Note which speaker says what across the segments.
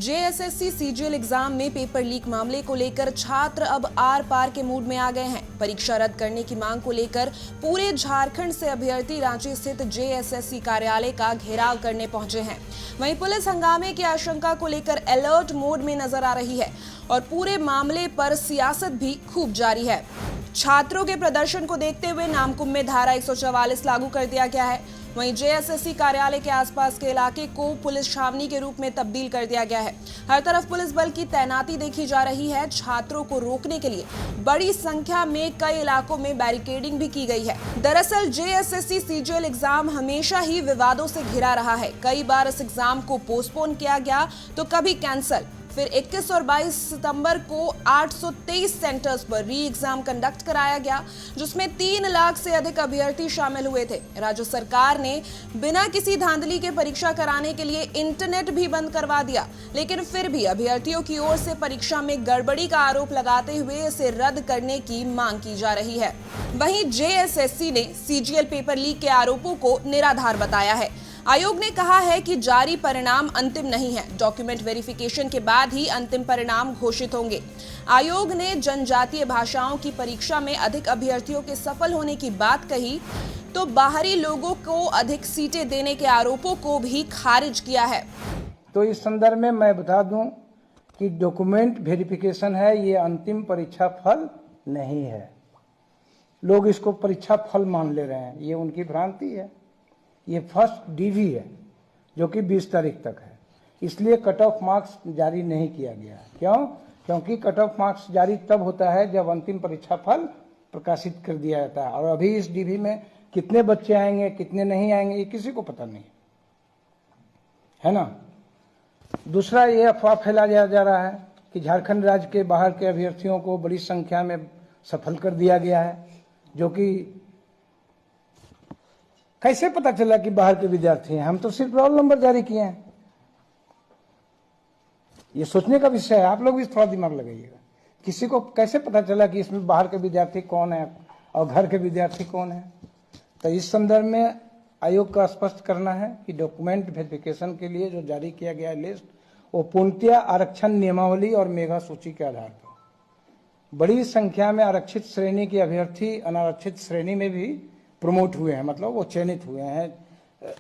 Speaker 1: JSSC CGL exam में paper leak मामले को लेकर छात्र अब आर पार के मूड में आ गए हैं। परीक्षा रद्द करने की मांग को लेकर पूरे झारखंड से अभ्यर्थी रांची स्थित जेएसएससी कार्यालय का घेराव करने पहुंचे हैं। वहीं पुलिस हंगामे की आशंका को लेकर अलर्ट मोड में नजर आ रही है और पूरे मामले पर सियासत भी खूब जारी है। छात्रों के प्रदर्शन को देखते हुए नामकुम में धारा 144 लागू कर दिया गया है। वहीं जेएसएससी कार्यालय के आसपास के इलाके को पुलिस छावनी के रूप में तब्दील कर दिया गया है। हर तरफ पुलिस बल की तैनाती देखी जा रही है। छात्रों को रोकने के लिए बड़ी संख्या में कई इलाकों में बैरिकेडिंग भी की गई है। दरअसल जेएसएससी सीजीएल एग्जाम हमेशा ही विवादों से घिरा रहा है। कई बार इस एग्जाम को पोस्टपोन किया गया तो कभी कैंसिल। फिर 21 और 22 सितंबर को 823 सेंटर्स पर री एग्जाम कंडक्ट कराया गया, जिसमें 3 लाख से अधिक अभ्यर्थी शामिल हुए थे। राज्य सरकार ने बिना किसी धांधली के परीक्षा कराने के लिए इंटरनेट भी बंद करवा दिया, लेकिन फिर भी अभ्यर्थियों की ओर से परीक्षा में गड़बड़ी का आरोप लगाते हुए इसे रद्द करने की मांग की जा रही है। वहीं जेएसएससी ने सीजीएल पेपर लीक के आरोपों को निराधार बताया है। आयोग ने कहा है कि जारी परिणाम अंतिम नहीं है। डॉक्यूमेंट वेरिफिकेशन के बाद ही अंतिम परिणाम घोषित होंगे। आयोग ने जनजातीय भाषाओं की परीक्षा में अधिक अभ्यर्थियों के सफल होने की बात कही तो बाहरी लोगों को अधिक सीटें देने के आरोपों को भी खारिज किया है।
Speaker 2: तो इस संदर्भ में मैं बता दूं कि डॉक्यूमेंट वेरिफिकेशन है, ये अंतिम परीक्षा फल नहीं है। लोग इसको परीक्षा फल मान ले रहे हैं, ये उनकी भ्रांति है। ये फर्स्ट डीवी है जो कि 20 तारीख तक है, इसलिए कट ऑफ मार्क्स जारी नहीं किया गया है। क्यों? क्योंकि कट ऑफ मार्क्स जारी तब होता है जब अंतिम परीक्षा फल प्रकाशित कर दिया जाता है, और अभी इस डीवी में कितने बच्चे आएंगे कितने नहीं आएंगे ये किसी को पता नहीं है ना। दूसरा, ये अफवाह फैलाया जा रहा है कि झारखंड राज्य के बाहर के अभ्यर्थियों को बड़ी संख्या में सफल कर दिया गया है, जो कि कैसे पता चला कि बाहर के विद्यार्थी हैं? हम तो सिर्फ रोल नंबर जारी किए हैं। ये सोचने का विषय है, आप लोग भी थोड़ा दिमाग लगाइएगा। किसी को कैसे पता चला कि इसमें बाहर के विद्यार्थी कौन है और घर के विद्यार्थी कौन है? तो इस संदर्भ में आयोग का स्पष्ट करना है कि डॉक्यूमेंट वेरिफिकेशन के लिए जो जारी किया गया लिस्ट, वो पूर्णतया आरक्षण नियमावली और मेगा सूची के आधार पर बड़ी संख्या में आरक्षित श्रेणी के अभ्यर्थी अनारक्षित श्रेणी में भी प्रमोट हुए हैं, मतलब वो चयनित हुए हैं।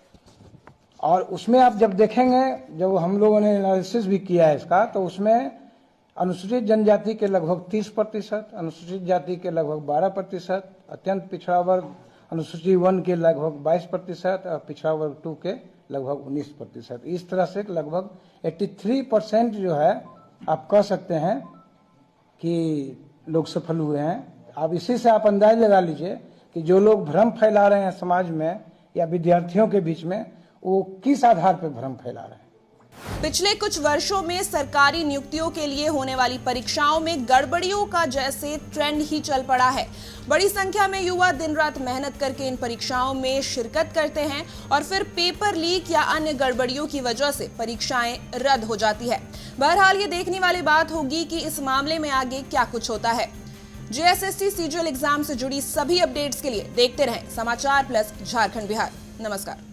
Speaker 2: और उसमें आप जब देखेंगे, जब हम लोगों ने एनालिसिस भी किया है इसका, तो उसमें अनुसूचित जनजाति के लगभग 30%, अनुसूचित जाति के लगभग 12%, अत्यंत पिछड़ा वर्ग अनुसूचित 1 के लगभग 22% और पिछड़ा वर्ग 2 के लगभग 19%। इस तरह से लगभग 83% जो है आप कह सकते हैं कि लोग सफल हुए हैं। अब इसी से आप अंदाज लगा लीजिए कि जो लोग भ्रम फैला रहे हैं समाज में या विद्यार्थियों के बीच में, वो किस आधार पर भ्रम फैला रहे हैं।
Speaker 1: पिछले कुछ वर्षों में सरकारी नियुक्तियों के लिए होने वाली परीक्षाओं में गड़बड़ियों का जैसे ट्रेंड ही चल पड़ा है। बड़ी संख्या में युवा दिन रात मेहनत करके इन परीक्षाओं में शिरकत करते हैं और फिर पेपर लीक या अन्य गड़बड़ियों की वजह से परीक्षाएं रद्द हो जाती है। बहरहाल ये देखने वाली बात होगी कि इस मामले में आगे क्या कुछ होता है। जेएसएससी सीजीएल एग्जाम से जुड़ी सभी अपडेट्स के लिए देखते रहें समाचार प्लस झारखंड बिहार। नमस्कार।